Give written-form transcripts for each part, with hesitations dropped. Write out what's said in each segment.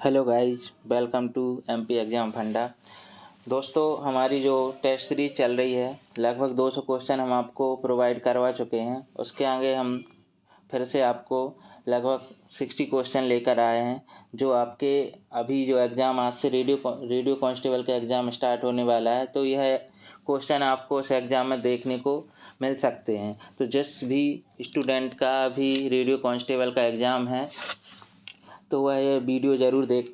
Hello guys, welcome to MP exam फंडा। दोस्तों, हमारी जो टेस्ट सीरीज चल रही है, लगभग 200 क्वेश्चन हम आपको प्रोवाइड करवा चुके हैं। उसके आगे हम फिर से आपको लगभग 60 क्वेश्चन लेकर आए हैं, जो आपके अभी जो एग्ज़ाम आज से रेडियो कांस्टेबल का एग्ज़ाम स्टार्ट होने वाला है, तो यह क्वेश्चन आपको उस एग्ज़ाम में देखने को मिल सकते हैं। तो जिस भी स्टूडेंट का अभी रेडियो कांस्टेबल का एग्ज़ाम है, तो वह ये वीडियो ज़रूर देख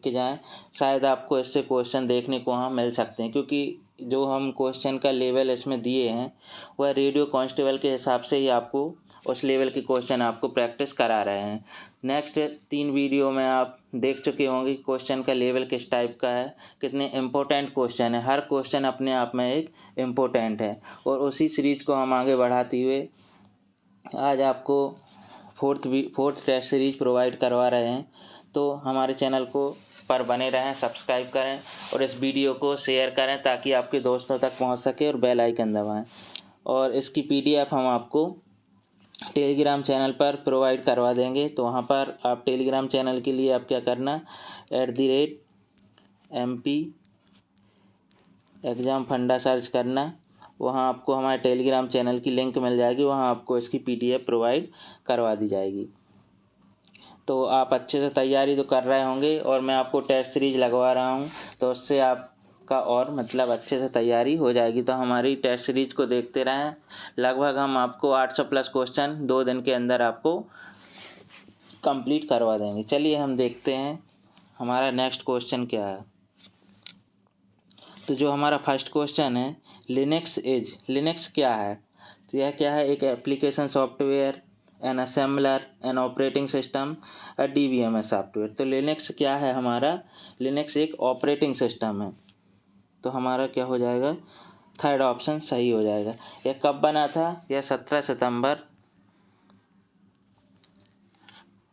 के जाएं। शायद आपको इससे क्वेश्चन देखने को वहाँ मिल सकते हैं, क्योंकि जो हम क्वेश्चन का लेवल इसमें दिए हैं वह रेडियो कांस्टेबल के हिसाब से ही आपको उस लेवल के क्वेश्चन आपको प्रैक्टिस करा रहे हैं। नेक्स्ट 3 वीडियो में आप देख चुके होंगे क्वेश्चन का लेवल किस टाइप का है, कितने इम्पोर्टेंट क्वेश्चन है। हर क्वेश्चन अपने आप में एक इम्पोर्टेंट है, और उसी सीरीज़ को हम आगे बढ़ाते हुए आज आपको फोर्थ टेस्ट सीरीज प्रोवाइड करवा रहे हैं। तो हमारे चैनल को पर बने रहें, सब्सक्राइब करें और इस वीडियो को शेयर करें ताकि आपके दोस्तों तक पहुंच सके, और बेल आइकन दबाएं। और इसकी पीडीएफ हम आपको टेलीग्राम चैनल पर प्रोवाइड करवा देंगे। तो वहां पर आप टेलीग्राम चैनल के लिए आप क्या करना, @MP एग्ज़ाम फंडा सर्च करना। वहाँ आपको हमारे टेलीग्राम चैनल की लिंक मिल जाएगी, वहाँ आपको इसकी पीडीएफ प्रोवाइड करवा दी जाएगी। तो आप अच्छे से तैयारी तो कर रहे होंगे, और मैं आपको टेस्ट सीरीज लगवा रहा हूँ, तो उससे आपका और मतलब अच्छे से तैयारी हो जाएगी। तो हमारी टेस्ट सीरीज को देखते रहें। लगभग हम आपको 800 प्लस क्वेश्चन 2 दिन के अंदर आपको कंप्लीट करवा देंगे। चलिए हम देखते हैं हमारा नेक्स्ट क्वेश्चन क्या है। तो जो हमारा फर्स्ट क्वेश्चन है, लिनक्स क्या है। तो यह क्या है, एक application software, an assembler, an operating system, DBMS software. तो लिनक्स क्या है हमारा, लिनक्स एक ऑपरेटिंग सिस्टम है। तो हमारा क्या हो जाएगा, थर्ड ऑप्शन सही हो जाएगा। यह कब बना था, यह 17 सितंबर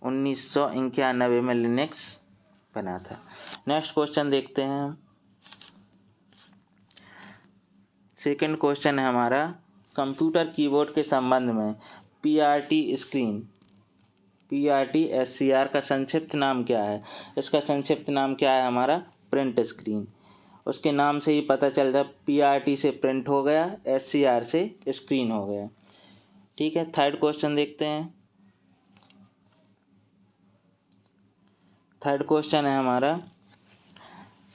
1991 में लिनक्स बना था। नेक्स्ट क्वेश्चन देखते हैं हम। सेकंड क्वेश्चन है हमारा, कंप्यूटर कीबोर्ड के संबंध में PRT-SCR का संक्षिप्त नाम क्या है। इसका संक्षिप्त नाम क्या है हमारा, प्रिंट स्क्रीन। उसके नाम से ही पता चल रहा, PRT से प्रिंट हो गया, SCR से स्क्रीन हो गया। ठीक है, थर्ड क्वेश्चन देखते हैं। थर्ड क्वेश्चन है हमारा,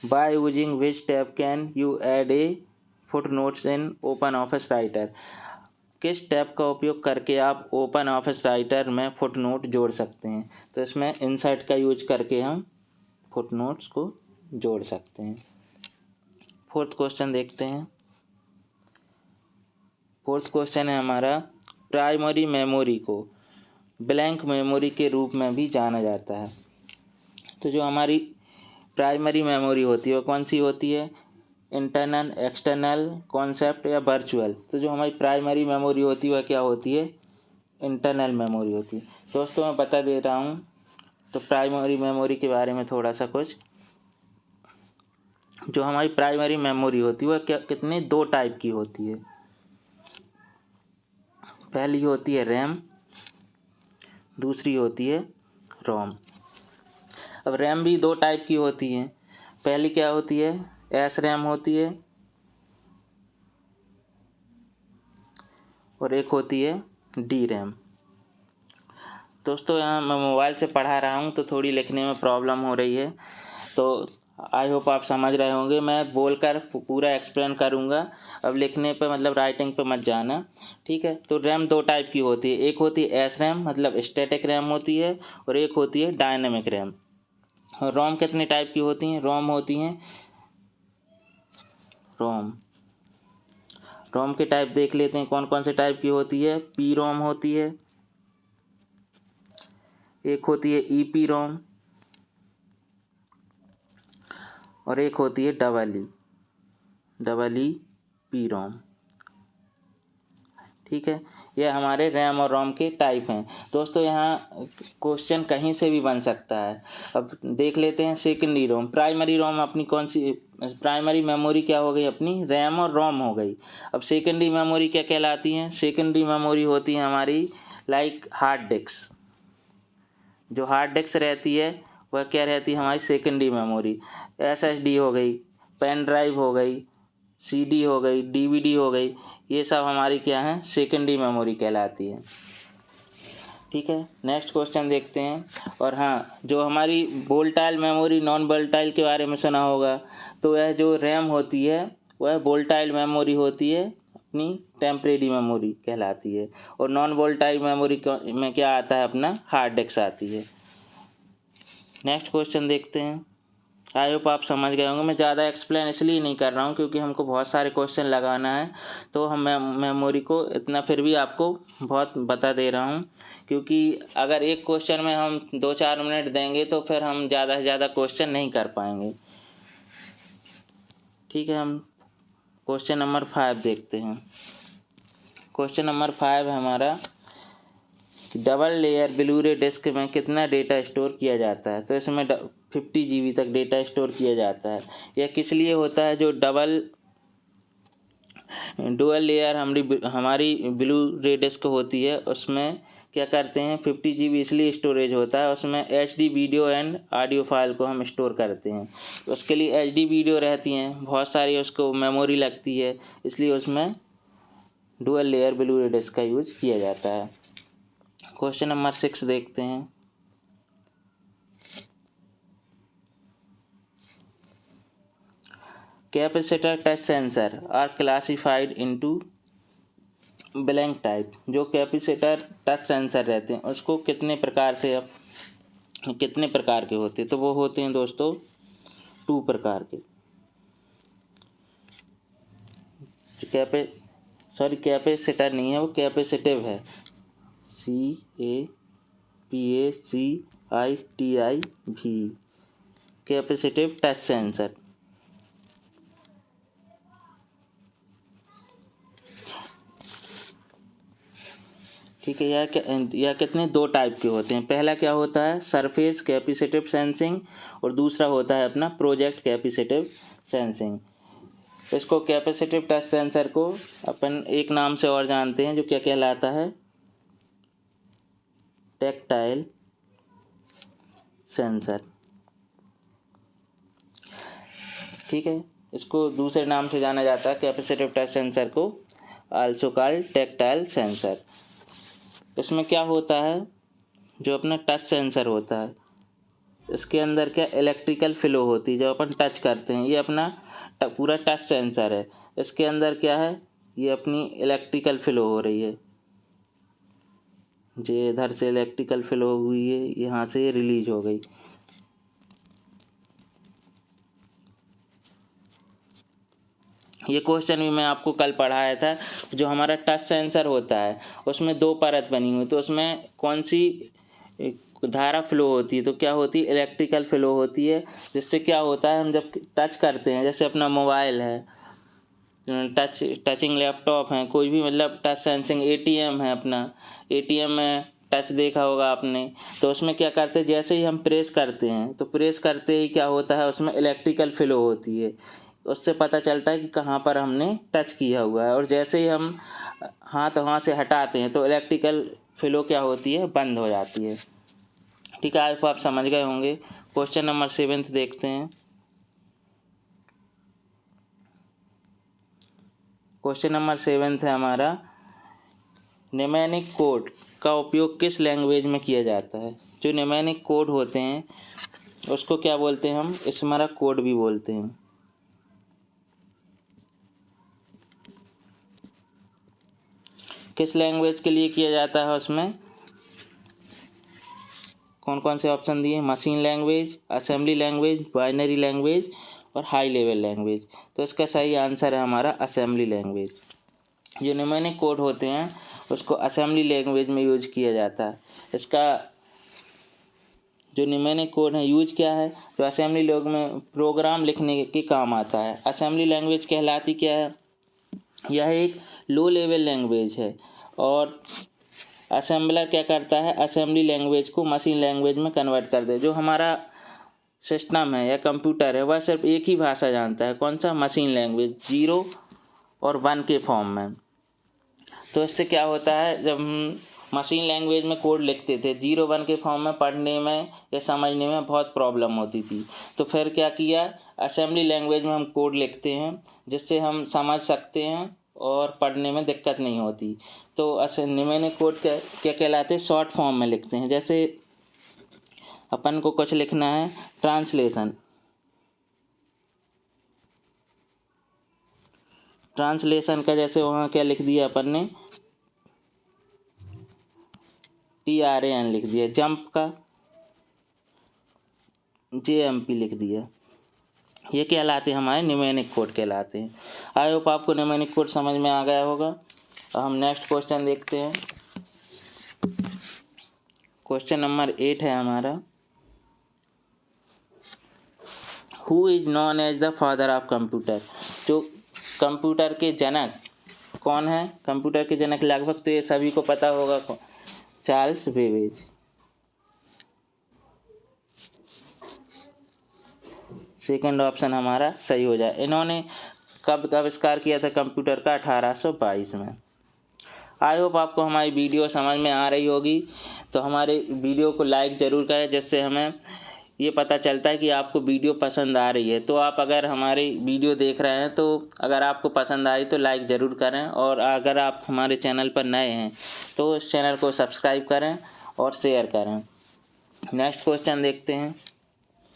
by using which tab can you add a footnotes in open office writer. किस टैब का उपयोग करके आप ओपन ऑफिस राइटर में फुटनोट जोड़ सकते हैं। तो इसमें इंसर्ट का यूज करके हम फुटनोट्स को जोड़ सकते हैं। फोर्थ क्वेश्चन देखते हैं। फोर्थ क्वेश्चन है हमारा, प्राइमरी मेमोरी को ब्लैंक मेमोरी के रूप में भी जाना जाता है। तो जो हमारी प्राइमरी मेमोरी होती है वो कौन सी होती है, इंटरनल, एक्सटर्नल, कॉन्सेप्ट या वर्चुअल। तो जो हमारी प्राइमरी मेमोरी होती है वह क्या होती है, इंटरनल मेमोरी होती है। दोस्तों मैं बता दे रहा हूँ तो प्राइमरी मेमोरी के बारे में थोड़ा सा कुछ। जो हमारी प्राइमरी मेमोरी होती है वह कितने 2 टाइप की होती है। पहली होती है रैम, दूसरी होती है रोम। अब रैम भी 2 टाइप की होती है। पहली क्या होती है, एस रैम होती है, और एक होती है डी रैम। दोस्तों यहाँ मैं मोबाइल से पढ़ा रहा हूँ तो थोड़ी लिखने में प्रॉब्लम हो रही है, तो आई होप आप समझ रहे होंगे। मैं बोलकर पूरा एक्सप्लेन करूँगा, अब लिखने पे मतलब राइटिंग पे मत जाना, ठीक है। तो रैम 2 टाइप की होती है, एक होती है एस रैम मतलब स्टैटिक रैम होती है, और एक होती है डायनेमिक रैम। और रोम कितने टाइप की होती हैं, रोम होती हैं रोम के टाइप देख लेते हैं कौन कौन से टाइप की होती है। पी रोम होती है, एक होती है ईपी रोम, और एक होती है डबल ई पी रोम। ठीक है, यह हमारे रैम और रोम के टाइप हैं। दोस्तों यहाँ क्वेश्चन कहीं से भी बन सकता है। अब देख लेते हैं सेकेंडरी रोम। प्राइमरी रोम अपनी कौन सी, प्राइमरी मेमोरी क्या हो गई अपनी, रैम और रोम हो गई। अब सेकेंडरी मेमोरी क्या कहलाती हैं, सेकेंडरी मेमोरी होती है हमारी लाइक हार्ड डिस्क। जो हार्ड डिस्क रहती है वह क्या रहती है हमारी सेकेंडरी मेमोरी। SSD हो गई, पेन ड्राइव हो गई, CD हो गई, DVD हो गई, ये सब हमारी क्या है सेकेंडरी मेमोरी कहलाती है। ठीक है, नेक्स्ट क्वेश्चन देखते हैं। और हाँ, जो हमारी वोलेटाइल मेमोरी नॉन वोलेटाइल के बारे में सुना होगा, तो वह जो रैम होती है वह वोलेटाइल मेमोरी होती है, अपनी टेम्परेरी मेमोरी कहलाती है। और नॉन वोलेटाइल मेमोरी में क्या आता है अपना हार्ड डिस्क आती है। नेक्स्ट क्वेश्चन देखते हैं। आई होप आप समझ गए होंगे। मैं ज़्यादा एक्सप्लेन इसलिए नहीं कर रहा हूँ क्योंकि हमको बहुत सारे क्वेश्चन लगाना है, तो हम मेमोरी को इतना फिर भी आपको बहुत बता दे रहा हूँ, क्योंकि अगर एक क्वेश्चन में हम 2-4 मिनट देंगे तो फिर हम ज़्यादा से ज़्यादा क्वेश्चन नहीं कर पाएंगे। ठीक है, हम क्वेश्चन नंबर 5 देखते हैं। क्वेश्चन नंबर 5 है हमारा, double layer Blu ray disc में कितना डेटा स्टोर किया जाता है। तो इसमें 50 GB तक डेटा स्टोर किया जाता है। यह किस लिए होता है, जो डुअल लेयर हमारी ब्लू रे डिस्क होती है उसमें क्या करते हैं 50 GB इसलिए स्टोरेज होता है, उसमें HD video and audio file को हम स्टोर करते हैं। उसके लिए HD वीडियो रहती हैं बहुत सारी, उसको मेमोरी लगती है, इसलिए उसमें dual layer Blu ray disc का यूज किया जाता है। क्वेश्चन नंबर 6 देखते हैं। Capacitor touch sensor are classified into blank type. जो कैपेसिटर टच सेंसर रहते हैं उसको कितने प्रकार के होते हैं, तो वो होते हैं दोस्तों 2 प्रकार के। कैपेसिटर नहीं है, वो कैपेसिटिव है, CAPACITIV, कैपेसिटिव टच सेंसर। ठीक है, यह कितने 2 टाइप के होते हैं। पहला क्या होता है सरफेस कैपेसिटिव सेंसिंग, और दूसरा होता है अपना प्रोजेक्ट कैपेसिटिव सेंसिंग। इसको कैपेसिटिव टच सेंसर को अपन एक नाम से और जानते हैं, जो क्या कहलाता है टैक्टाइल सेंसर। ठीक है, इसको दूसरे नाम से जाना जाता है कैपेसिटिव टच सेंसर को आल्सो कॉल्ड टैक्टाइल सेंसर। इसमें क्या होता है, जो अपना टच सेंसर होता है इसके अंदर क्या इलेक्ट्रिकल फ्लो होती है, जब अपन टच करते हैं, ये अपना पूरा टच सेंसर है, इसके अंदर क्या है ये अपनी इलेक्ट्रिकल फ्लो हो रही है, जो इधर से इलेक्ट्रिकल फ्लो हुई है यहाँ से रिलीज हो गई। ये क्वेश्चन भी मैं आपको कल पढ़ाया था। जो हमारा टच सेंसर होता है उसमें 2 परत बनी हुई, तो उसमें कौन सी धारा फ्लो होती है, तो क्या होती है इलेक्ट्रिकल फ्लो होती है, जिससे क्या होता है हम जब टच करते हैं, जैसे अपना मोबाइल है, टचिंग लैपटॉप है, कोई भी मतलब टच सेंसिंग, ATM है अपना, ATM में टच देखा होगा आपने, तो उसमें क्या करते हैं जैसे ही हम प्रेस करते हैं, तो प्रेस करते ही क्या होता है उसमें इलेक्ट्रिकल फ्लो होती है, उससे पता चलता है कि कहाँ पर हमने टच किया हुआ है। और जैसे ही हम हाथ वहाँ से हटाते हैं तो इलेक्ट्रिकल फ्लो क्या होती है बंद हो जाती है। ठीक है, आप समझ गए होंगे। क्वेश्चन नंबर 7 देखते हैं। क्वेश्चन नंबर 7 है हमारा, निमैनिक कोड का उपयोग किस लैंग्वेज में किया जाता है। जो निमैनिक कोड होते हैं उसको क्या बोलते हैं हम स्मारक कोड भी बोलते हैं। किस लैंग्वेज के लिए किया जाता है, उसमें कौन कौन से ऑप्शन दिए, machine language, assembly language, binary language और हाई लेवल लैंग्वेज। तो इसका सही आंसर है हमारा असेंबली लैंग्वेज। जो निम्नलिखित कोड होते हैं उसको असेंबली लैंग्वेज में यूज किया जाता है। इसका जो निम्नलिखित कोड है यूज क्या है, जो असेंबली लैंग्वेज में प्रोग्राम लिखने के काम आता है। असेंबली लैंग्वेज कहलाती क्या है, यह एक लो लेवल लैंग्वेज है और असेंबलर क्या करता है असेंबली लैंग्वेज को मशीन लैंग्वेज में कन्वर्ट कर दे। जो हमारा सिस्टम है या कंप्यूटर है वह सिर्फ एक ही भाषा जानता है, कौन सा, मशीन लैंग्वेज, 0 और 1 के फॉर्म में। तो इससे क्या होता है, जब हम मशीन लैंग्वेज में कोड लिखते थे, 0-1 के फॉर्म में पढ़ने में या समझने में बहुत प्रॉब्लम होती थी। तो फिर क्या किया, असेंबली लैंग्वेज में हम कोड लिखते हैं जिससे हम समझ सकते हैं और पढ़ने में दिक्कत नहीं होती। तो न्यूमेरिक कोड क्या कहलाते हैं, शॉर्ट फॉर्म में लिखते हैं। जैसे अपन को कुछ लिखना है, ट्रांसलेशन का जैसे वहाँ क्या लिख दिया अपन ने, TRAN लिख दिया, जंप का JMP लिख दिया। ये कहलाते हैं हमारे न्यूमेरिक कोड कहलाते हैं। आई होप आपको न्यूमेरिक कोड समझ में आ गया होगा। अब हम नेक्स्ट क्वेश्चन देखते हैं। क्वेश्चन नंबर 8 है हमारा, who is known as the father of computer. जो कंप्यूटर के जनक कौन है, कंप्यूटर के जनक लगभग तो ये सभी को पता होगा, चार्ल्स बेबेज। सेकंड ऑप्शन हमारा सही हो जाए। इन्होंने कब आविष्कार किया था कंप्यूटर का, 1822 में। आई होप आपको हमारी वीडियो समझ में आ रही होगी। तो हमारे वीडियो को लाइक ज़रूर करें, जिससे हमें ये पता चलता है कि आपको वीडियो पसंद आ रही है। तो आप अगर हमारी वीडियो देख रहे हैं तो अगर आपको पसंद आई तो लाइक ज़रूर करें, और अगर आप हमारे चैनल पर नए हैं तो इस चैनल को सब्सक्राइब करें और शेयर करें। नेक्स्ट क्वेश्चन देखते हैं,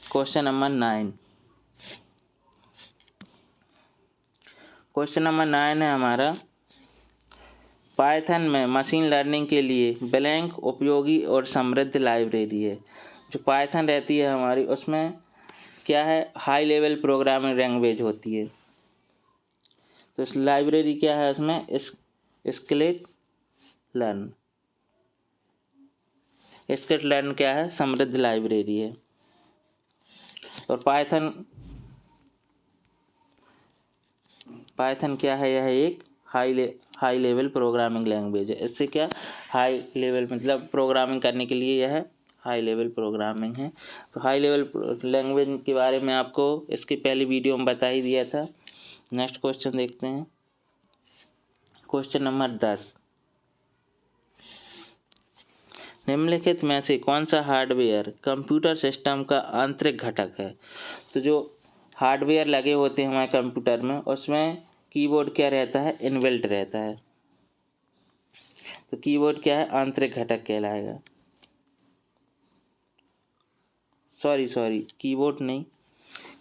क्वेश्चन नंबर 9। क्वेश्चन नंबर 9 है हमारा, पाइथन में मशीन लर्निंग के लिए ब्लैंक उपयोगी और समृद्ध लाइब्रेरी है। जो पाइथन रहती है हमारी, उसमें क्या है, हाई लेवल प्रोग्रामिंग लैंग्वेज होती है। तो इस लाइब्रेरी क्या है, उसमें स्किलेट लर्न क्या है, समृद्ध लाइब्रेरी है। और पाइथन क्या है, यह एक हाई लेवल प्रोग्रामिंग लैंग्वेज है। इससे क्या, हाई लेवल मतलब प्रोग्रामिंग करने के लिए यह हाई लेवल प्रोग्रामिंग है। तो हाई लेवल लैंग्वेज के बारे में आपको इसकी पहली वीडियो में बता ही दिया था। नेक्स्ट क्वेश्चन देखते हैं, क्वेश्चन नंबर 10। निम्नलिखित में से कौन सा हार्डवेयर कंप्यूटर सिस्टम का आंतरिक घटक है। तो जो हार्डवेयर लगे होते हैं हमारे कंप्यूटर में, उसमें कीबोर्ड क्या रहता है, इनबिल्ट रहता है। तो कीबोर्ड क्या है, आंतरिक घटक कहलाएगा। सॉरी कीबोर्ड नहीं,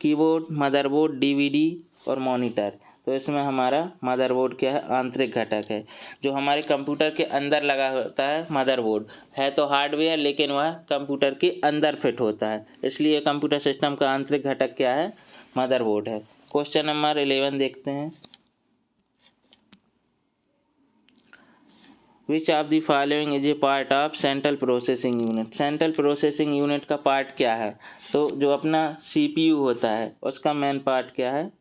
कीबोर्ड, मदरबोर्ड, DVD और मॉनिटर। तो इसमें हमारा मदरबोर्ड क्या है, आंतरिक घटक है। जो हमारे कंप्यूटर के अंदर लगा होता है, मदरबोर्ड है तो हार्डवेयर, लेकिन वह कंप्यूटर के अंदर फिट होता है, इसलिए कंप्यूटर सिस्टम का आंतरिक घटक क्या है, मदरबोर्ड है। क्वेश्चन नंबर 11 देखते हैं, विच of the following is a part of central processing unit. Central processing unit का पार्ट क्या है। तो जो अपना CPU होता है उसका मेन पार्ट क्या है,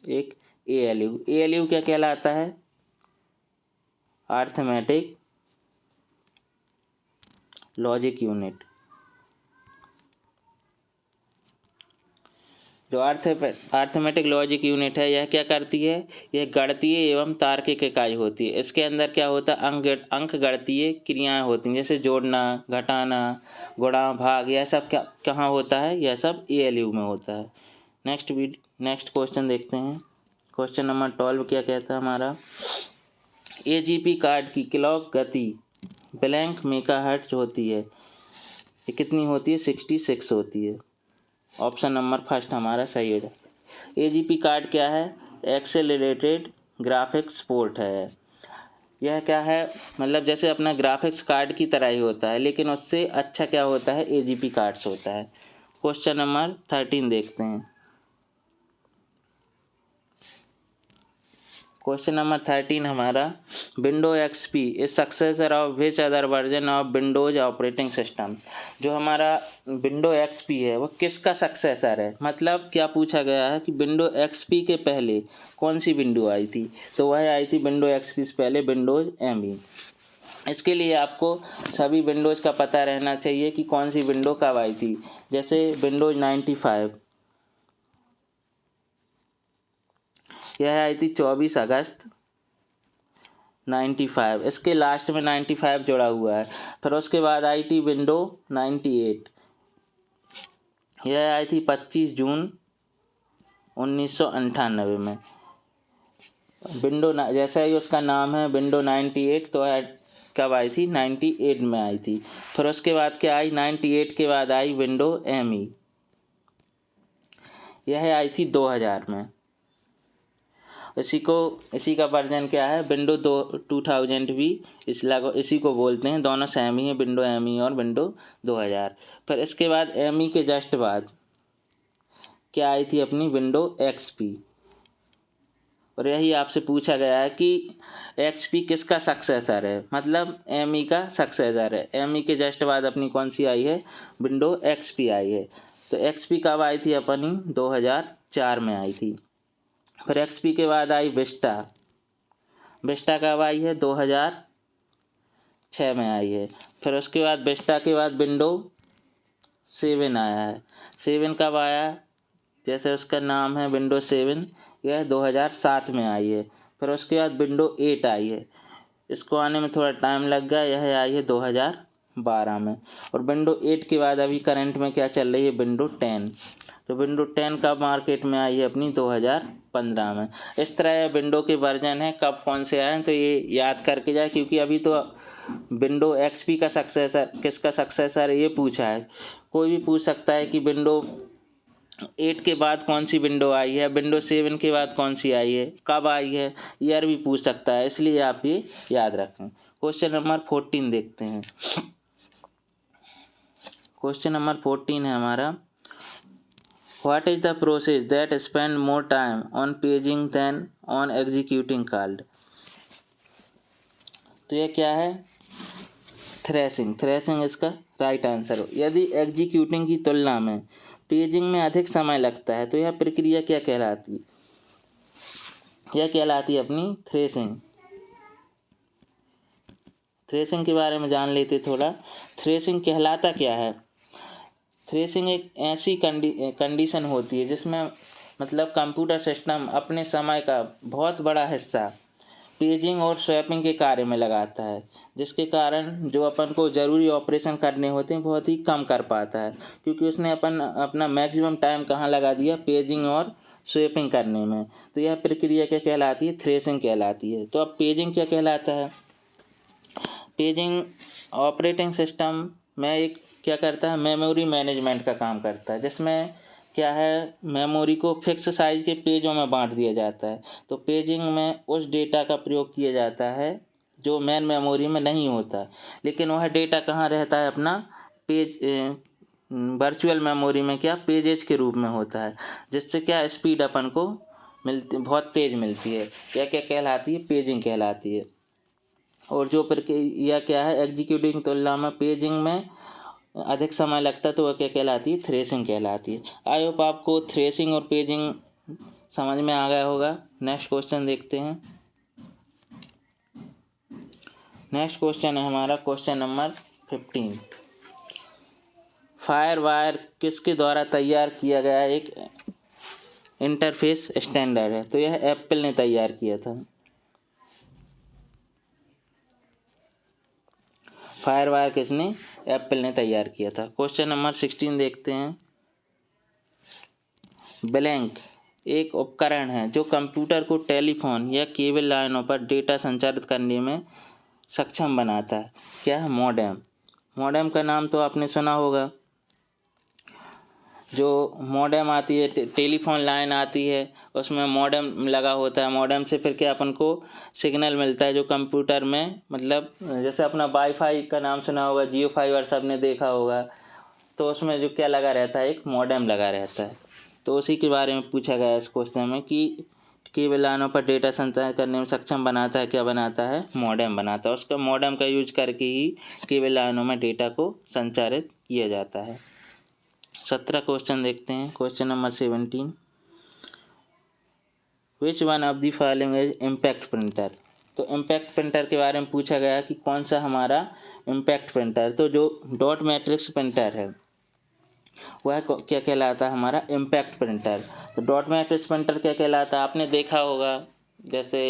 एक ALU क्या कहलाता है, अर्थमेटिक लॉजिक यूनिट। जो अर्थमेटिक लॉजिक यूनिट है, यह क्या करती है, यह गणितीय एवं तार्किक इकाई होती है। इसके अंदर क्या होता है, अंक गणितीय क्रियाएं होती हैं, जैसे जोड़ना, घटाना, गुणा, भाग, यह सब क्या कहाँ होता है, यह सब ALU में होता है। नेक्स्ट क्वेश्चन देखते हैं, क्वेश्चन नंबर 12 क्या कहता है हमारा, AGP कार्ड की क्लॉक गति ब्लैंक मेगाहर्ट्ज होती है, ये कितनी होती है, 66 होती है। ऑप्शन नंबर फर्स्ट हमारा सही हो जाए। AGP कार्ड क्या है, एक्सेलरेटेड ग्राफिक्स पोर्ट है। यह क्या है, मतलब जैसे अपना ग्राफिक्स कार्ड की तरह ही होता है, लेकिन उससे अच्छा क्या होता है, AGP कार्ड्स होता है। क्वेश्चन नंबर 13 देखते हैं, क्वेश्चन नंबर 13 हमारा, window XP is successor of which other version of Windows operating system. जो हमारा विंडो XP है वो किसका सक्सेसर है, मतलब क्या पूछा गया है कि विंडो XP के पहले कौन सी विंडो आई थी। तो वह आई थी विंडो XP से पहले विंडोज ME। इसके लिए आपको सभी विंडोज़ का पता रहना चाहिए कि कौन सी विंडो कब आई थी। जैसे विंडोज 95 यह आई थी 24 अगस्त 95, इसके लास्ट में 95 जुड़ा हुआ है। फिर उसके बाद आई थी विंडो 98, यह आई थी 25 जून 1998 में। विंडो जैसा ही उसका नाम है विंडो 98, तो है कब आई थी? 98 में आई थी। फिर उसके बाद क्या आई? 98 के बाद आई विंडो ME, यह आई थी 2000 में। इसी का वर्जन क्या है? विंडो 2000 भी इसी को बोलते हैं, दोनों सेम ही हैं, विंडो ME और विंडो 2000। फिर इसके बाद ME के जस्ट बाद क्या आई थी? अपनी विंडो XP। और यही आपसे पूछा गया है कि XP किसका सक्सेसर है, मतलब ME का सक्सेसर है। ME के जस्ट बाद अपनी कौन सी आई है? विंडो XP आई है। तो XP कब आई थी? अपनी 2004 में आई थी। फिर XP के बाद आई विस्टा। विस्टा कब आई है? 2006 में आई है। फिर उसके बाद विस्टा के बाद विंडो 7 आया है। 7 कब आया? जैसे उसका नाम है विंडो 7, यह 2007 में आई है। फिर उसके बाद विंडो 8 आई है, इसको आने में थोड़ा टाइम लग गया, यह आई है 2012 में। और विंडो 8 के बाद अभी करंट में क्या चल रही है? विंडो 10। तो विंडो 10 कब मार्केट में आई है? अपनी 2015 में। इस तरह यह विंडो के वर्जन है, कब कौन से आए हैं तो ये याद करके जाए, क्योंकि अभी तो विंडो XP का सक्सेसर किसका सक्सेसर है ये पूछा है। कोई भी पूछ सकता है कि विंडो 8 के बाद कौन सी विंडो आई है, विंडो 7 के बाद कौन सी आई है, कब आई है, ईयर भी पूछ सकता है, इसलिए आप ये याद रखें। क्वेश्चन नंबर 14 देखते हैं। क्वेश्चन नंबर 14 है हमारा, what is the process that spend more time on paging than on executing called. तो यह क्या है? थ्रेसिंग। थ्रेसिंग इसका राइट आंसर हो। यदि एग्जीक्यूटिंग की तुलना में पेजिंग में अधिक समय लगता है तो यह प्रक्रिया क्या कहलाती है? यह कहलाती है अपनी थ्रेसिंग। थ्रेसिंग के बारे में जान लेते थोड़ा। थ्रेसिंग कहलाता क्या है? थ्रेसिंग एक ऐसी कंडीशन होती है जिसमें मतलब कंप्यूटर सिस्टम अपने समय का बहुत बड़ा हिस्सा पेजिंग और स्वैपिंग के कार्य में लगाता है, जिसके कारण जो अपन को ज़रूरी ऑपरेशन करने होते हैं बहुत ही कम कर पाता है, क्योंकि उसने अपना मैक्सिमम टाइम कहाँ लगा दिया? पेजिंग और स्वैपिंग करने में। तो यह प्रक्रिया क्या कहलाती है? थ्रेसिंग कहलाती है। तो अब पेजिंग क्या कहलाता है? पेजिंग ऑपरेटिंग सिस्टम में एक क्या करता है? मेमोरी मैनेजमेंट का काम करता है, जिसमें क्या है? मेमोरी को फिक्स साइज के पेजों में बांट दिया जाता है। तो पेजिंग में उस डेटा का प्रयोग किया जाता है जो मेन मेमोरी में नहीं होता, लेकिन वह डेटा कहाँ रहता है? अपना पेज वर्चुअल मेमोरी में क्या पेजेज के रूप में होता है, जिससे क्या स्पीड अपन को बहुत तेज़ मिलती है। यह क्या कहलाती है? पेजिंग कहलाती है। और जो प्रक्रिया क्या है? एग्जीक्यूटिंग की तुलना में पेजिंग में अधिक समय लगता है तो वह क्या कहलाती है? थ्रेसिंग कहलाती है। आई होप आपको थ्रेसिंग और पेजिंग समझ में आ गया होगा। नेक्स्ट क्वेश्चन देखते हैं। नेक्स्ट क्वेश्चन है हमारा क्वेश्चन नंबर 15। फायरवायर किसके द्वारा तैयार किया गया एक इंटरफेस स्टैंडर्ड है? तो यह एप्पल ने तैयार किया था। फायरवायर किसने? एप्पल ने तैयार किया था। क्वेश्चन नंबर 16 देखते हैं। ब्लैंक एक उपकरण है जो कंप्यूटर को टेलीफोन या केबल लाइनों पर डेटा संचारित करने में सक्षम बनाता है। क्या है? मॉडेम। मॉडेम का नाम तो आपने सुना होगा। जो मॉडेम आती है, टेलीफोन लाइन आती है, उसमें मॉडेम लगा होता है। मॉडेम से फिर क्या अपन को सिग्नल मिलता है जो कंप्यूटर में, मतलब जैसे अपना वाईफाई का नाम सुना होगा, जियो फाइबर सबने देखा होगा, तो उसमें जो क्या लगा रहता है? एक मॉडेम लगा रहता है। तो उसी के बारे में पूछा गया इस क्वेश्चन में कि केबल लाइनों पर डेटा संचार करने में सक्षम बनाता है। क्या बनाता है? मॉडेम बनाता है। उसका मॉडेम का यूज करके ही केबल लाइनों में डेटा को संचारित किया जाता है। 17 क्वेश्चन देखते हैं। Question number 17, which one of the following is impact printer. तो इम्पैक्ट प्रिंटर के बारे में पूछा गया कि कौन सा हमारा इम्पैक्ट प्रिंटर। तो जो डॉट मैट्रिक्स प्रिंटर है वह क्या कहलाता है? हमारा इम्पैक्ट प्रिंटर। तो डॉट मैट्रिक्स प्रिंटर क्या कहलाता है? आपने देखा होगा जैसे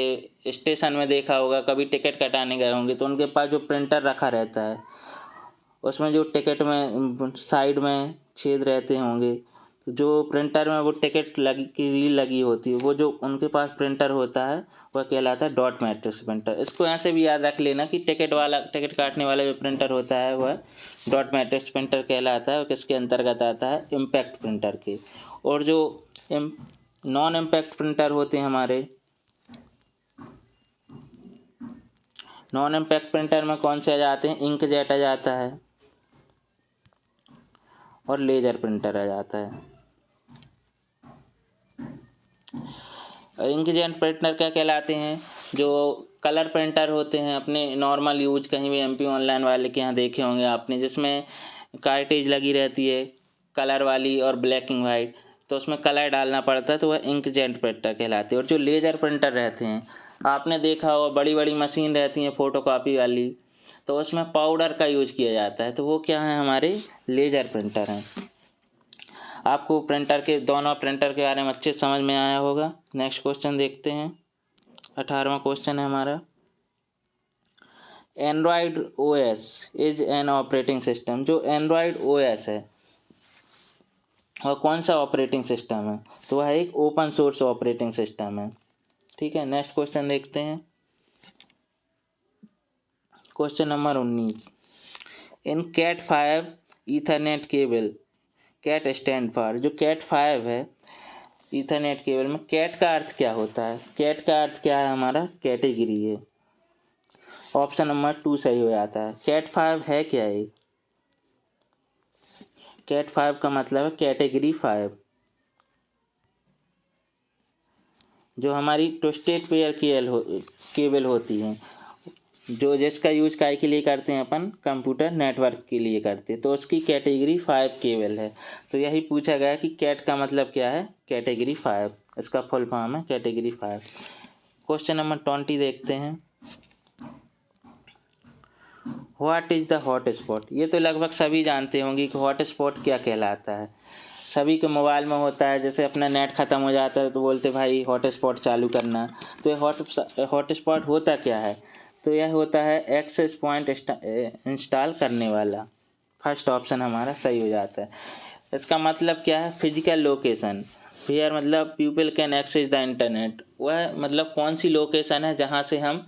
स्टेशन में देखा होगा, कभी टिकट कटाने गए होंगे तो उनके पास जो प्रिंटर रखा रहता है उसमें जो टिकट में साइड में छेद रहते होंगे, तो जो प्रिंटर में वो टिकट लगी की रील लगी होती है, वो जो उनके पास प्रिंटर होता है वह कहलाता है डॉट मैट्रिक्स प्रिंटर। इसको ऐसे भी याद रख लेना कि टिकट काटने वाला जो प्रिंटर होता है वह डॉट मैट्रिक्स प्रिंटर कहलाता है और किसके अंतर्गत आता है, इम्पैक्ट प्रिंटर के। और जो नॉन इम्पैक्ट प्रिंटर होते हैं हमारे, नॉन इम्पैक्ट प्रिंटर में कौन से आ जाते हैं, इंकजेट आ जाता है और लेजर प्रिंटर आ जाता है। इंकजेट प्रिंटर क्या कहलाते हैं, जो कलर प्रिंटर होते हैं अपने नॉर्मल यूज, कहीं भी एमपी ऑनलाइन वाले के यहाँ देखे होंगे आपने, जिसमें कार्टेज लगी रहती है कलर वाली और ब्लैक एंड वाइट, तो उसमें कलर डालना पड़ता है, तो वह इंकजेट प्रिंटर कहलाते हैं। और जो लेजर प्रिंटर रहते हैं, आपने देखा हो बड़ी बड़ी मशीन रहती हैं फोटोकॉपी वाली, तो उसमें पाउडर का यूज किया जाता है, तो वो क्या है, हमारे लेजर प्रिंटर हैं। आपको प्रिंटर के दोनों प्रिंटर के बारे में अच्छे समझ में आया होगा। नेक्स्ट क्वेश्चन देखते हैं। 18वां क्वेश्चन है हमारा, Android OS is an operating system. जो एंड्रॉयड ओएस है और कौन सा ऑपरेटिंग सिस्टम है, तो वह एक ओपन सोर्स ऑपरेटिंग सिस्टम है। ठीक है, नेक्स्ट क्वेश्चन देखते हैं। Question number 19, in cat 5 Ethernet cable, cat stand for, जो कैट 5 है ईथरनेट केबल में, कैट का अर्थ क्या होता है, कैट का अर्थ क्या है हमारा, कैटेगरी है। ऑप्शन नंबर 2 सही हो जाता है। कैट 5 है क्या है, कैट 5 का मतलब है कैटेगरी 5। जो हमारी ट्विस्टेड पेयर केबल होती है, जो जिसका यूज काय के लिए करते हैं अपन, कंप्यूटर नेटवर्क के लिए करते हैं, तो उसकी कैटेगरी 5 केबल है। तो यही पूछा गया कि कैट का मतलब क्या है, कैटेगरी 5, इसका फुल फॉर्म है कैटेगरी 5। क्वेश्चन नंबर 20 देखते हैं। What is the hot spot. ये तो लगभग सभी जानते होंगे कि हॉट स्पॉट क्या कहलाता है। सभी के मोबाइल में होता है, जैसे अपना नेट ख़त्म हो जाता है तो बोलते भाई हॉट स्पॉट चालू करना। तो ये हॉट स्पॉट होता क्या है, तो यह होता है एक्सेस पॉइंट इंस्टॉल करने वाला। फर्स्ट ऑप्शन हमारा सही हो जाता है। इसका मतलब क्या है, फिजिकल लोकेशन। हियर मतलब people can access the internet, वह मतलब कौन सी लोकेशन है जहाँ से हम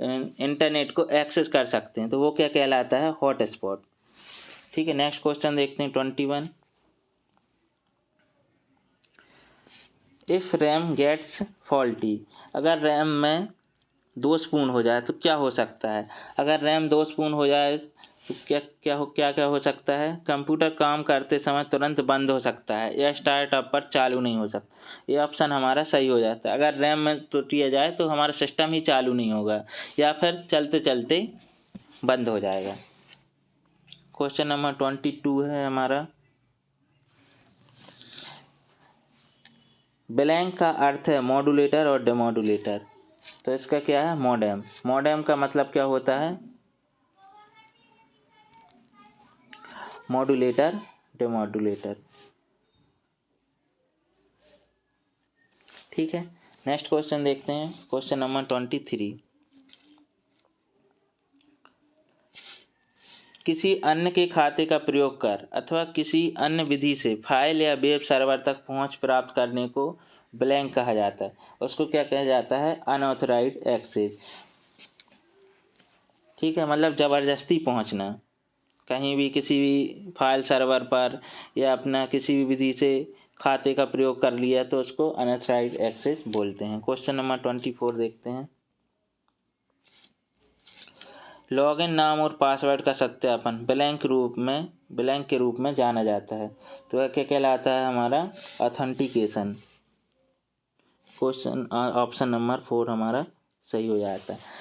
इंटरनेट को एक्सेस कर सकते हैं, तो वो क्या कहलाता है, हॉट स्पॉट। ठीक है, नेक्स्ट क्वेश्चन देखते हैं 21। इफ़ रैम गेट्स फॉल्टी, अगर रैम में दोषपूर्ण हो जाए तो क्या हो सकता है। अगर रैम दोषपूर्ण हो जाए तो क्या हो सकता है, कंप्यूटर काम करते समय तुरंत बंद हो सकता है या स्टार्टअप पर चालू नहीं हो सकता। ये ऑप्शन हमारा सही हो जाता है। अगर रैम में त्रुटि आ जाए तो हमारा सिस्टम ही चालू नहीं होगा या फिर चलते चलते बंद हो जाएगा। क्वेश्चन नंबर 22 है हमारा, ब्लैंक का अर्थ है मॉड्यूलेटर और डेमॉड्यूलेटर, तो इसका क्या है, मॉडेम। मॉडेम का मतलब क्या होता है, मॉड्यूलेटर डेमॉड्यूलेटर। ठीक है, नेक्स्ट क्वेश्चन देखते हैं। क्वेश्चन नंबर 23, किसी अन्य के खाते का प्रयोग कर अथवा किसी अन्य विधि से फाइल या वेब सर्वर तक पहुंच प्राप्त करने को ब्लैंक कहा जाता है। उसको क्या कहा जाता है, अनऑथराइज्ड एक्सेस। ठीक है, मतलब ज़बरदस्ती पहुंचना कहीं भी, किसी भी फाइल सर्वर पर या अपना किसी भी विधि से खाते का प्रयोग कर लिया तो उसको अनऑथराइज्ड एक्सेस बोलते हैं। क्वेश्चन नंबर 24 देखते हैं। लॉगिन नाम और पासवर्ड का सत्यापन ब्लैंक के रूप में जाना जाता है, तो वह क्या कहलाता है, हमारा ऑथेंटिकेशन। क्वेश्चन ऑप्शन नंबर 4 हमारा सही हो जाता है।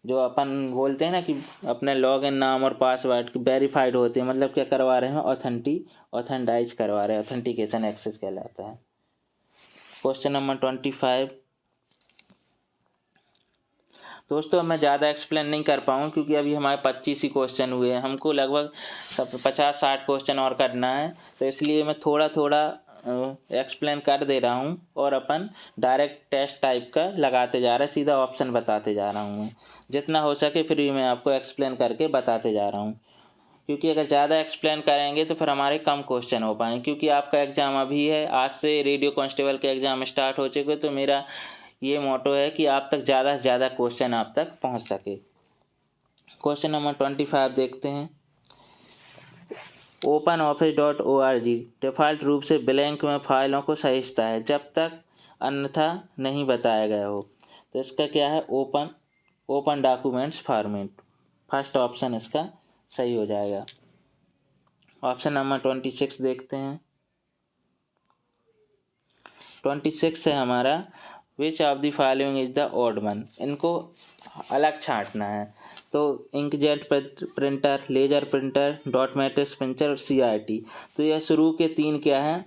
जो अपन बोलते हैं ना कि अपने लॉगिन नाम और पासवर्ड वेरीफाइड होते हैं, मतलब क्या करवा रहे हैं, ऑथेंटाइज करवा रहे हैं, ऑथेंटिकेशन एक्सेस कहलाता है। Question number 25। दोस्तों मैं ज़्यादा एक्सप्लेन नहीं कर पाऊँ क्योंकि अभी हमारे 25 ही क्वेश्चन हुए हैं, हमको लगभग 50-60 क्वेश्चन और करना है, तो इसलिए मैं थोड़ा थोड़ा एक्सप्लेन कर दे रहा हूँ और अपन डायरेक्ट टेस्ट टाइप का लगाते जा रहे हैं, सीधा ऑप्शन बताते जा रहा हूँ मैं। जितना हो सके फ्री में आपको एक्सप्लेन करके बताते जा रहा हूँ, क्योंकि अगर ज़्यादा एक्सप्लेन करेंगे तो फिर हमारे कम क्वेश्चन हो पाएंगे। क्योंकि आपका एग्ज़ाम अभी है, आज से रेडियो कांस्टेबल के एग्ज़ाम स्टार्ट हो चुके, तो मेरा ये मोटो है कि आप तक ज़्यादा से ज़्यादा क्वेश्चन आप तक पहुँच सके। क्वेश्चन नंबर 25 देखते हैं। OpenOffice.org डिफ़ॉल्ट रूप से ब्लैंक में फाइलों को सहेजता है जब तक अन्यथा नहीं बताया गया हो। तो इसका क्या है, open documents format. First option इसका सही हो जाएगा। ऑप्शन नंबर 26 देखते हैं। 26 है हमारा, which of the following is the odd one. इनको अलग छांटना है। तो inkjet printer, laser printer, dot matrix printer और CRT। तो यह शुरू के 3 क्या हैं,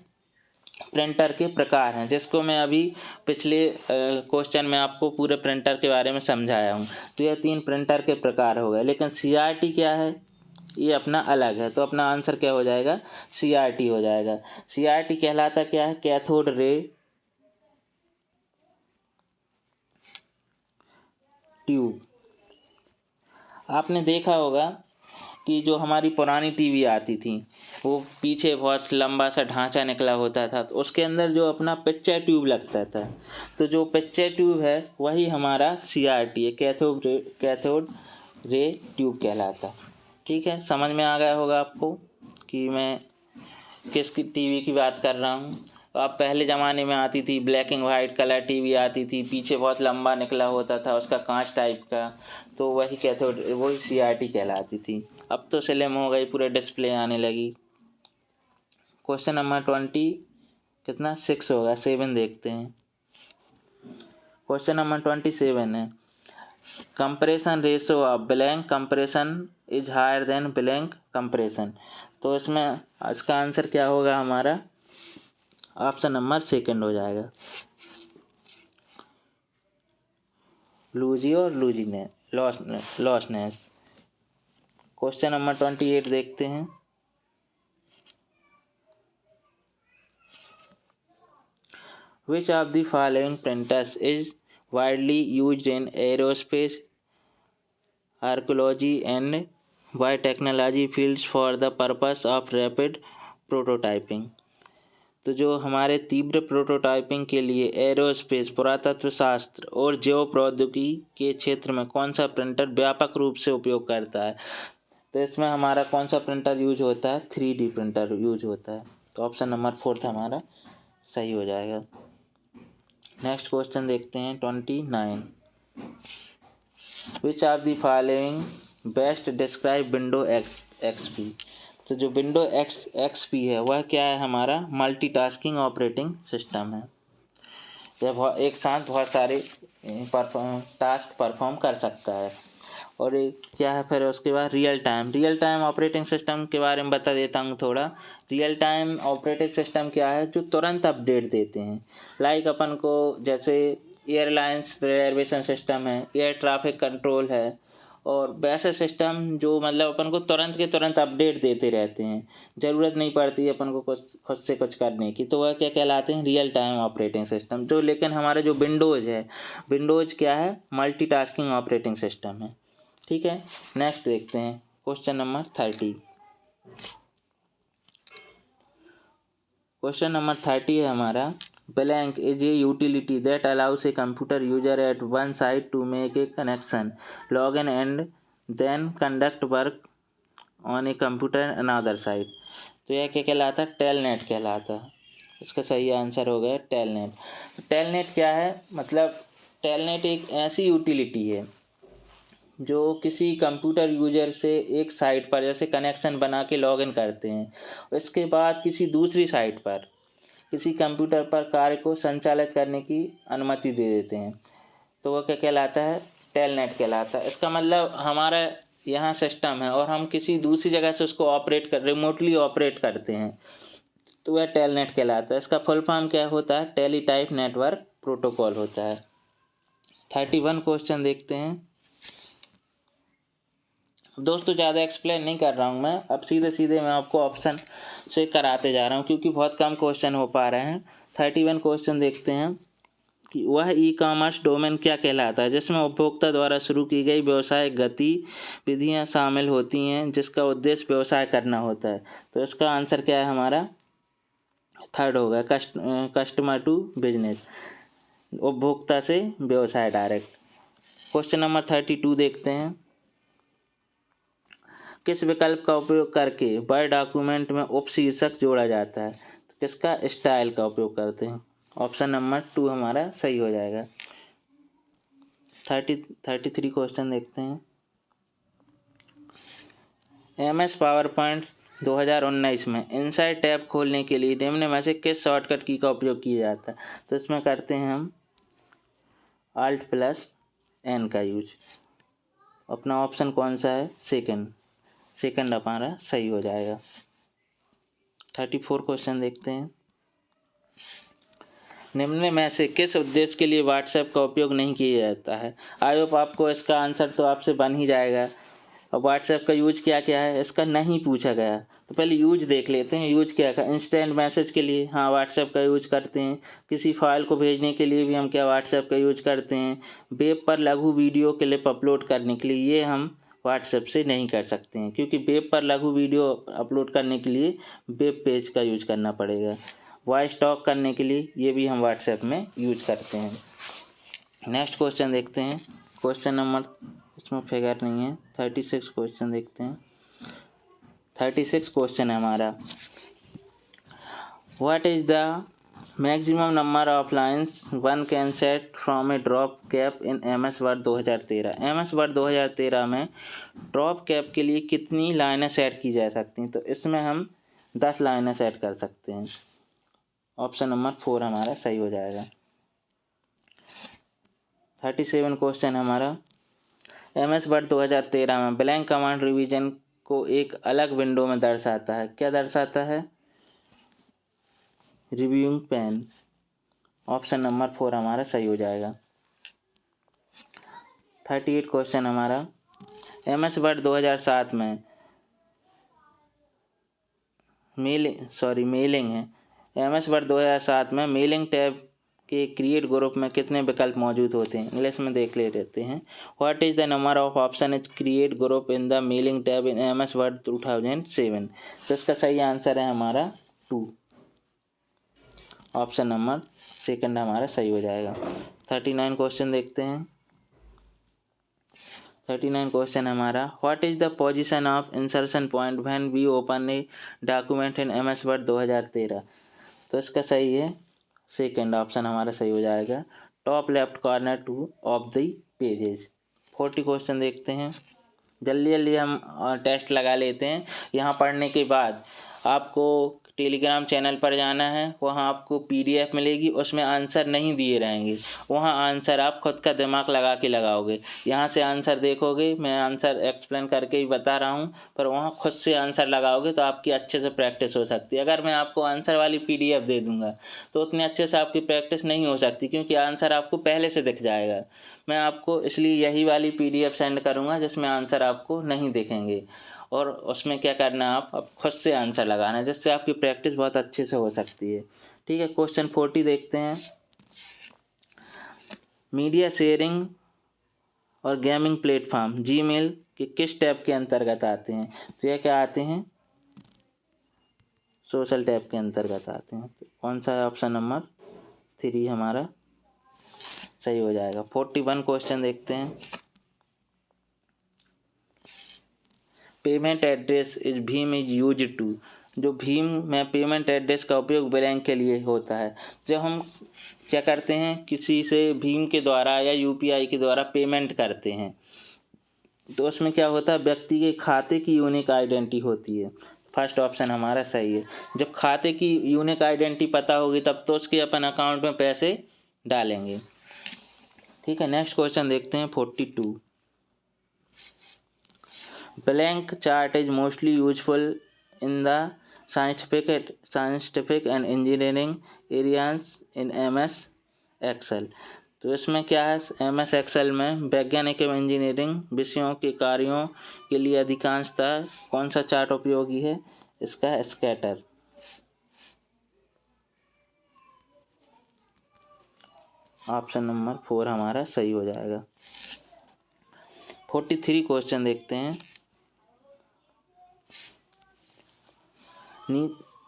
प्रिंटर के प्रकार हैं, जिसको मैं अभी पिछले क्वेश्चन में आपको पूरे प्रिंटर के बारे में समझाया हूँ। तो यह 3 प्रिंटर के प्रकार हो गए। लेकिन CRT क्या है, ये अपना अलग है। तो अपना आंसर क्या हो जाएगा, CRT हो जाएगा। CRT कहलाता क्या है, कैथोड रे ट्यूब। आपने देखा होगा कि जो हमारी पुरानी टीवी आती थी, वो पीछे बहुत लंबा सा ढांचा निकला होता था, तो उसके अंदर जो अपना पिक्चर ट्यूब लगता था, तो जो पिक्चर ट्यूब है वही हमारा CRT है, कैथोड रे ट्यूब कहलाता। ठीक है, समझ में आ गया होगा आपको कि मैं किसकी टीवी की बात कर रहा हूँ। तो अब पहले ज़माने में आती थी, black and white colour TV आती थी, पीछे बहुत लंबा निकला होता था उसका कांच टाइप का, तो वही कैथोड, वही CRT कहलाती थी। अब तो स्लिम हो गई, पूरे डिस्प्ले आने लगी। क्वेश्चन नंबर 6 होगा, 7 देखते हैं। क्वेश्चन नंबर 27 है, compression ratio of blank compression is higher than blank compression. तो इसमें इसका आंसर क्या होगा हमारा, ऑप्शन नंबर 2 हो जाएगा, लूजी और लूजीनेस, लॉसनेस। क्वेश्चन नंबर 28 देखते हैं। Which of the following printers is widely used in aerospace, archaeology and biotechnology fields for the purpose of rapid prototyping? तो जो हमारे तीव्र प्रोटोटाइपिंग के लिए एरोस्पेस, पुरातत्व शास्त्र और जैव प्रौद्योगिकी के क्षेत्र में कौन सा प्रिंटर व्यापक रूप से उपयोग करता है? तो इसमें हमारा कौन सा प्रिंटर यूज होता है, 3D प्रिंटर यूज होता है। तो ऑप्शन नंबर 4 हमारा सही हो जाएगा। नेक्स्ट क्वेश्चन देखते हैं 29। विच of the following best describe window XP। तो जो विंडो XP है वह क्या है, हमारा मल्टीटास्किंग ऑपरेटिंग सिस्टम है। यह एक साथ बहुत सारे टास्क परफॉर्म कर सकता है। और क्या है फिर उसके बाद रियल टाइम ऑपरेटिंग सिस्टम के बारे में बता देता हूँ थोड़ा। रियल टाइम ऑपरेटिंग सिस्टम क्या है, जो तुरंत अपडेट देते हैं। लाइक अपन को जैसे एयरलाइंस रिजर्वेशन सिस्टम है, एयर ट्रैफिक कंट्रोल है, और वैसे सिस्टम जो मतलब अपन को तुरंत के तुरंत अपडेट देते रहते हैं, ज़रूरत नहीं पड़ती अपन को कुछ खुद से कुछ करने की। तो वह क्या कहलाते हैं, रियल टाइम ऑपरेटिंग सिस्टम। जो लेकिन हमारे जो विंडोज़ है, विंडोज़ क्या है, मल्टीटास्किंग ऑपरेटिंग सिस्टम है। ठीक है, नेक्स्ट देखते हैं क्वेश्चन नंबर 30। क्वेश्चन नंबर 30 है हमारा, blank is a utility that allows a computer user at one side to make a connection, log in and then conduct work on a computer another side. तो यह क्या कहलाता है, telnet कहलाता है। इसका सही आंसर हो गया टेलनेट। टेलनेट क्या है, मतलब टेलनेट एक ऐसी यूटिलिटी है जो किसी कंप्यूटर यूजर से एक साइट पर जैसे कनेक्शन बना के लॉगिन करते हैं, इसके बाद किसी दूसरी साइट पर किसी कंप्यूटर पर कार्य को संचालित करने की अनुमति दे देते हैं। तो वह क्या कहलाता है, टेलनेट कहलाता है। इसका मतलब हमारा यहाँ सिस्टम है और हम किसी दूसरी जगह से उसको रिमोटली ऑपरेट करते हैं, तो वह टेलनेट कहलाता है। इसका फुल फॉर्म क्या होता है, टेलीटाइप नेटवर्क प्रोटोकॉल होता है। 31 क्वेश्चन देखते हैं। दोस्तों ज़्यादा एक्सप्लेन नहीं कर रहा हूँ मैं, अब सीधे सीधे मैं आपको ऑप्शन से कराते जा रहा हूँ क्योंकि बहुत कम क्वेश्चन हो पा रहे हैं। 31 क्वेश्चन देखते हैं कि वह ई कॉमर्स डोमेन क्या कहलाता है जिसमें उपभोक्ता द्वारा शुरू की गई व्यवसायिक गतिविधियाँ शामिल होती हैं जिसका उद्देश्य व्यवसाय करना होता है। तो इसका आंसर क्या है हमारा, थर्ड होगा, कस्टमर टू बिजनेस, उपभोक्ता से व्यवसाय डायरेक्ट। क्वेश्चन नंबर 32 देखते हैं, किस विकल्प का उपयोग करके वर्ड डॉक्यूमेंट में उपशीर्षक जोड़ा जाता है। तो किसका, स्टाइल का उपयोग करते हैं। ऑप्शन नंबर 2 हमारा सही हो जाएगा। 33 क्वेश्चन देखते हैं, MS पावर पॉइंट 2019 में इनसाइड टैब खोलने के लिए निम्न में से किस शॉर्टकट की का उपयोग किया जाता है। तो इसमें करते हैं हम Alt+N का यूज। अपना ऑप्शन कौन सा है, सेकंड हमारा सही हो जाएगा। 34 क्वेश्चन देखते हैं, निम्न में से किस उद्देश्य के लिए व्हाट्सएप का उपयोग नहीं किया जाता है। आई होप आपको इसका आंसर तो आपसे बन ही जाएगा। अब व्हाट्सएप का यूज क्या क्या है, इसका नहीं पूछा गया, तो पहले यूज देख लेते हैं। यूज क्या है, इंस्टेंट मैसेज के लिए हाँ व्हाट्सएप का यूज करते हैं। किसी फाइल को भेजने के लिए भी हम क्या व्हाट्सएप का यूज करते हैं। वेब पर लघु वीडियो क्लिप अपलोड करने के लिए ये हम व्हाट्सएप से नहीं कर सकते हैं क्योंकि वेब पर लघु वीडियो अपलोड करने के लिए वेब पेज का यूज करना पड़ेगा। वॉइस टॉक करने के लिए ये भी हम व्हाट्सएप में यूज करते हैं। नेक्स्ट क्वेश्चन देखते हैं, क्वेश्चन नंबर, इसमें फिगर नहीं है, 36 क्वेश्चन देखते हैं। 36 क्वेश्चन है हमारा, what is the maximum number of lines one can set from A drop cap in MS Word 2013। MS Word 2013 में ड्रॉप कैप के लिए कितनी लाइनें सेट की जा सकती हैं। तो इसमें हम 10 लाइनें सेट कर सकते हैं। ऑप्शन नंबर 4 हमारा सही हो जाएगा। 37 क्वेश्चन हमारा, MS वर्ड 2013 में ब्लैंक कमांड रिवीजन को एक अलग विंडो में दर्शाता है। क्या दर्शाता है, रिव्यूइंग पैन। ऑप्शन नंबर 4 हमारा सही हो जाएगा। 38 क्वेश्चन हमारा, MS वर्ड 2007 में मेलिंग है। MS वर्ड 2007 में मेलिंग टैब के क्रिएट ग्रुप में कितने विकल्प मौजूद होते हैं। इंग्लिश में देख लेते हैं, what is the number of option is create group in the mailing tab in MS word 2007। तो इसका सही आंसर है हमारा 2। ऑप्शन नंबर सेकंड हमारा सही हो जाएगा। 39 क्वेश्चन देखते हैं। 39 क्वेश्चन हमारा, what is the position of insertion point when we open a document in MS Word 2013। तो इसका सही है सेकंड, ऑप्शन हमारा सही हो जाएगा, top left corner two of the pages. 40 question देखते हैं, जल्दी जल्दी हम टेस्ट लगा लेते हैं। यहाँ पढ़ने के बाद आपको टेलीग्राम चैनल पर जाना है, वहाँ आपको PDF मिलेगी, उसमें आंसर नहीं दिए रहेंगे, वहाँ आंसर आप खुद का दिमाग लगा के लगाओगे। यहाँ से आंसर देखोगे, मैं आंसर एक्सप्लेन करके ही बता रहा हूँ, पर वहाँ खुद से आंसर लगाओगे तो आपकी अच्छे से प्रैक्टिस हो सकती है। अगर मैं आपको आंसर वाली PDF दे दूँगा तो उतने अच्छे से आपकी प्रैक्टिस नहीं हो सकती क्योंकि आंसर आपको पहले से दिख जाएगा। मैं आपको इसलिए यही वाली PDF सेंड करूँगा जिसमें आंसर आपको नहीं दिखेंगे, और उसमें क्या करना है, आप खुद से आंसर लगाना है जिससे आपकी प्रैक्टिस बहुत अच्छे से हो सकती है। ठीक है, क्वेश्चन 40 देखते हैं, मीडिया शेयरिंग और गेमिंग प्लेटफॉर्म जीमेल के किस टैब के अंतर्गत आते हैं। तो ये क्या आते हैं, सोशल टैब के अंतर्गत आते हैं। तो कौन सा है, ऑप्शन नंबर 3 हमारा सही हो जाएगा। 41 क्वेश्चन देखते हैं, पेमेंट एड्रेस इज भीम इज यूज टू। जो भीम में पेमेंट एड्रेस का उपयोग बैंक के लिए होता है। जब हम क्या करते हैं, किसी से भीम के द्वारा या UPI के द्वारा पेमेंट करते हैं तो उसमें क्या होता है, व्यक्ति के खाते की यूनिक आइडेंटिटी होती है। फर्स्ट ऑप्शन हमारा सही है। जब खाते की यूनिक आइडेंटिटी पता होगी तब तो उसके अपन अकाउंट में पैसे डालेंगे। ठीक है, नेक्स्ट क्वेश्चन देखते हैं 42। Blank chart is mostly useful in the scientific and engineering areas in MS Excel। तो इसमें क्या है, MS एक्सेल में वैज्ञानिक एवं इंजीनियरिंग विषयों के कार्यों के लिए अधिकांशतः कौन सा चार्ट उपयोगी है, इसका है स्कैटर। ऑप्शन नंबर 4 हमारा सही हो जाएगा। 43 क्वेश्चन देखते हैं।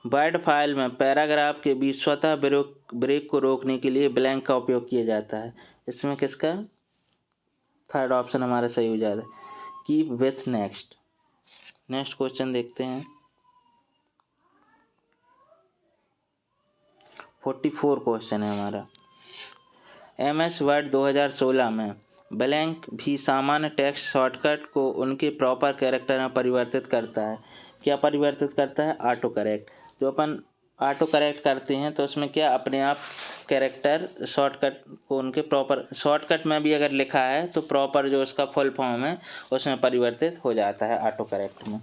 वर्ड फाइल में पैराग्राफ के बीच स्वतः ब्रेक को रोकने के लिए ब्लैंक का उपयोग किया जाता है। इसमें किसका, थर्ड ऑप्शन हमारा सही हो जाता है, keep with next. Next question देखते हैं। 44 क्वेश्चन है हमारा। MS वर्ड 2016 में ब्लैंक भी सामान्य टेक्स्ट शॉर्टकट को उनके प्रॉपर कैरेक्टर में परिवर्तित करता है। क्या परिवर्तित करता है, ऑटो करेक्ट। जो अपन ऑटो करेक्ट करते हैं तो उसमें क्या अपने आप कैरेक्टर शॉर्टकट को उनके प्रॉपर, शॉर्टकट में भी अगर लिखा है तो प्रॉपर जो उसका फुल फॉर्म है उसमें परिवर्तित हो जाता है ऑटो करेक्ट में।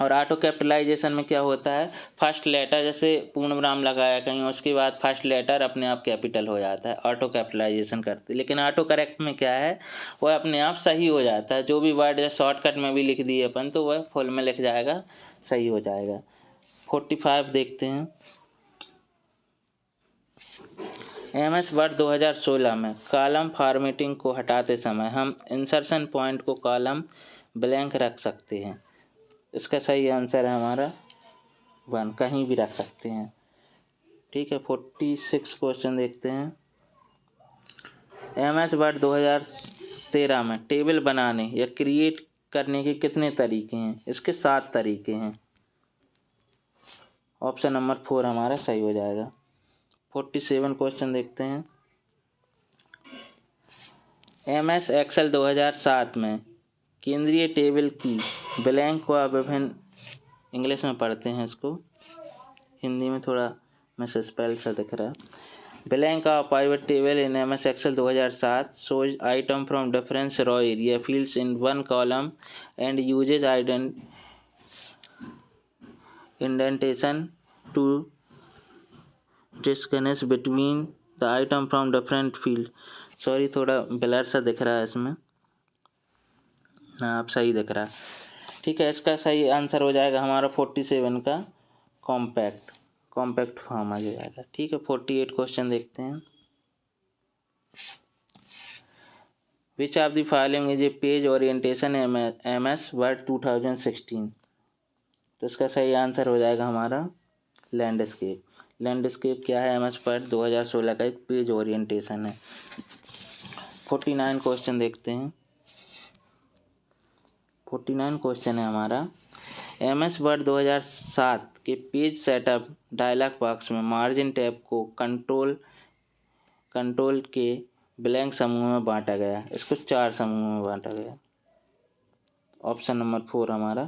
और ऑटो कैपिटलाइजेशन में क्या होता है, फर्स्ट लेटर जैसे पूर्ण विराम लगाया कहीं, उसके बाद फर्स्ट लेटर अपने आप कैपिटल हो जाता है, ऑटो कैपिटलाइजेशन करते। लेकिन ऑटो करेक्ट में क्या है, वह अपने आप सही हो जाता है। जो भी वर्ड जैसे शॉर्टकट में भी लिख दिए अपन तो वह फुल में लिख जाएगा, सही हो जाएगा। 45 देखते हैं। MS वर्ड 2016 में कॉलम फॉर्मेटिंग को हटाते समय हम इंसर्शन पॉइंट को कॉलम ब्लैंक रख सकते हैं। इसका सही आंसर है हमारा 1, कहीं भी रख सकते हैं। ठीक है। 46 क्वेश्चन देखते हैं। MS वर्ड 2013 में टेबल बनाने या क्रिएट करने के कितने तरीके हैं, इसके 7 तरीके हैं। ऑप्शन नंबर 4 हमारा सही हो जाएगा। 47 क्वेश्चन देखते हैं। MS एक्सेल 2007 में केंद्रीय टेबल की ब्लैंक व विभिन्न, इंग्लिश में पढ़ते हैं इसको, हिंदी में थोड़ा मिसस्पेल सा दिख रहा है। Blank of pivot table in MS Excel 2007 shows item from different row area fields in one column and uses indentation to distinguish between the item from different field। Sorry, थोड़ा ब्लर सा दिख रहा है इसमें। हाँ, अब सही दिख रहा है। ठीक है, इसका सही आंसर हो जाएगा हमारा 47 का कॉम्पैक्ट फॉर्म आ जाएगा। ठीक है। 48 क्वेश्चन देखते हैं। विच of the following is a page orientation MS word 2016। तो इसका सही आंसर हो जाएगा हमारा लैंडस्केप। लैंडस्केप क्या है, MS वर्ड 2016 का एक पेज ओरिएंटेशन है। 49 क्वेश्चन देखते हैं। 49 क्वेश्चन है हमारा। MS वर्ड 2007 के पेज सेटअप डायलॉग बॉक्स में मार्जिन टैब को कंट्रोल के ब्लैंक समूह में बांटा गया। इसको 4 समूह में बांटा गया। ऑप्शन नंबर 4 हमारा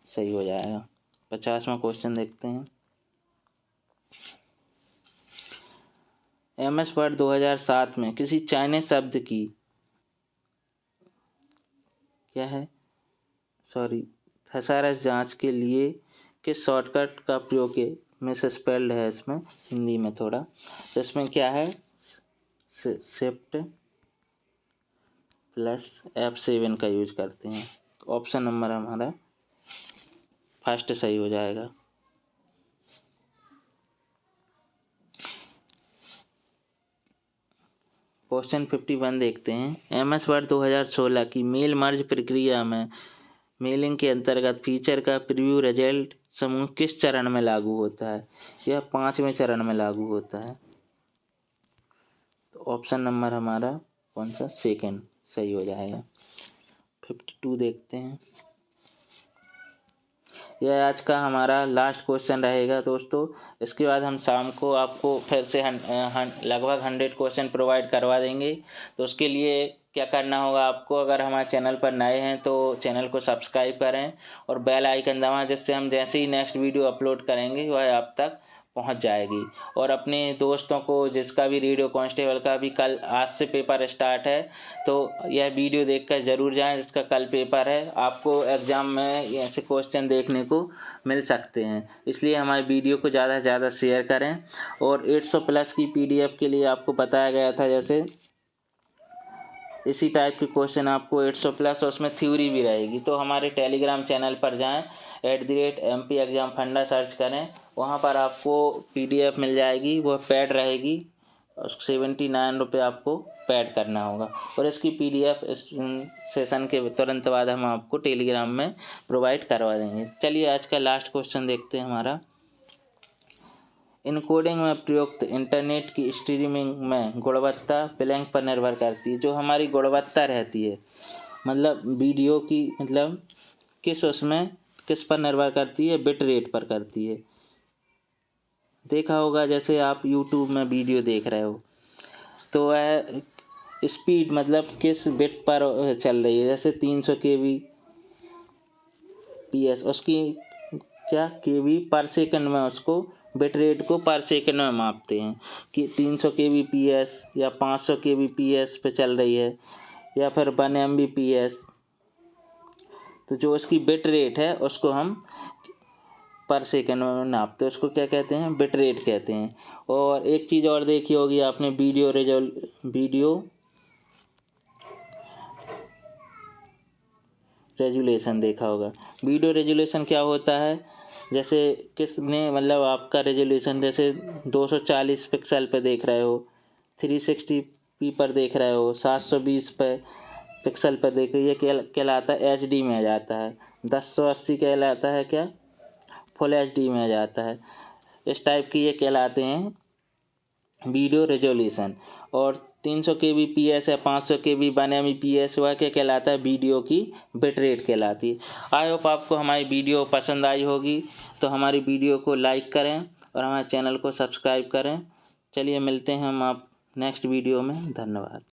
सही हो जाएगा। 50वां क्वेश्चन देखते हैं। MS वर्ड 2007 में किसी चाइनीज शब्द की क्या है, थेसारस जांच के लिए किस शॉर्टकट का प्रयोग है, मिसस्पेल्ड है इसमें हिंदी में थोड़ा। तो इसमें क्या है, शिफ्ट प्लस F7 का यूज करते हैं। ऑप्शन नंबर हमारा फर्स्ट सही हो जाएगा। क्वेश्चन 51 देखते हैं। MS वर्ड 2016 की मेल मर्ज प्रक्रिया में मेलिंग के अंतर्गत फीचर का प्रीव्यू रिजल्ट समूह किस चरण में लागू होता है? यह 5वें चरण में लागू होता है। तो ऑप्शन नंबर हमारा कौन सा, सेकंड सही हो जाएगा। 52 देखते हैं। यह आज का हमारा लास्ट क्वेश्चन रहेगा दोस्तों। इसके बाद हम शाम को आपको फिर से लगभग 100 क्वेश्चन प्रोवाइड करवा देंगे। तो उसके लिए क्या करना होगा आपको, अगर हमारे चैनल पर नए हैं तो चैनल को सब्सक्राइब करें और बेल आइकन दबाएं, जिससे हम जैसे ही नेक्स्ट वीडियो अपलोड करेंगे वह आप तक पहुंच जाएगी। और अपने दोस्तों को, जिसका भी रेडियो कांस्टेबल का भी कल आज से पेपर स्टार्ट है, तो यह वीडियो देखकर ज़रूर जाएं, जिसका कल पेपर है। आपको एग्ज़ाम में ऐसे क्वेश्चन देखने को मिल सकते हैं, इसलिए हमारी वीडियो को ज़्यादा से ज़्यादा शेयर करें। और 800 प्लस की PDF के लिए आपको बताया गया था, जैसे इसी टाइप के क्वेश्चन आपको 800 प्लस और उसमें थ्योरी भी रहेगी। तो हमारे टेलीग्राम चैनल पर जाएं, @MP एग्जाम फंडा सर्च करें, वहां पर आपको PDF मिल जाएगी, वह पेड रहेगी। 79 रुपये आपको पेड करना होगा और इसकी PDF इस सेशन के तुरंत बाद हम आपको टेलीग्राम में प्रोवाइड करवा देंगे। चलिए आज का लास्ट क्वेश्चन देखते हैं हमारा। इनकोडिंग में प्रयुक्त इंटरनेट की स्ट्रीमिंग में गुणवत्ता ब्लैंक पर निर्भर करती है। जो हमारी गुणवत्ता रहती है, मतलब वीडियो की, मतलब किस पर निर्भर करती है? बिट रेट पर करती है। देखा होगा, जैसे आप YouTube में वीडियो देख रहे हो तो वह स्पीड मतलब किस बिट पर चल रही है, जैसे 300 kbps, उसकी क्या KB पर सेकंड में, उसको बिट रेट को पर सेकंड में मापते हैं कि 300 kbps या 500 kbps पे चल रही है या फिर 1 Mbps। तो जो उसकी बिट रेट है उसको हम पर सेकंड में नापते हैं, उसको क्या कहते हैं? बिट रेट कहते हैं। और एक चीज़ और देखी होगी आपने, वीडियो रेजुलेशन देखा होगा। वीडियो रेजुलेशन क्या होता है? जैसे किसने, मतलब आपका रेजुलेशन जैसे 240 पिक्सल पे देख रहे हो, 360p पर देख रहे हो, 720 पिक्सल पर देख रहे हो, ये कहलाता है HD में आ जाता है। 1080 कहलाता है क्या? फुल HD में आ जाता है। इस टाइप की ये कहलाते हैं वीडियो रेजोल्यूशन। और 300 kbps या 500 kb 1 Mbps वह क्या कहलाता है? वीडियो की बिट रेट कहलाती है। आई होप आपको हमारी वीडियो पसंद आई होगी, तो हमारी वीडियो को लाइक करें और हमारे चैनल को सब्सक्राइब करें। चलिए मिलते हैं हम आप नेक्स्ट वीडियो में। धन्यवाद।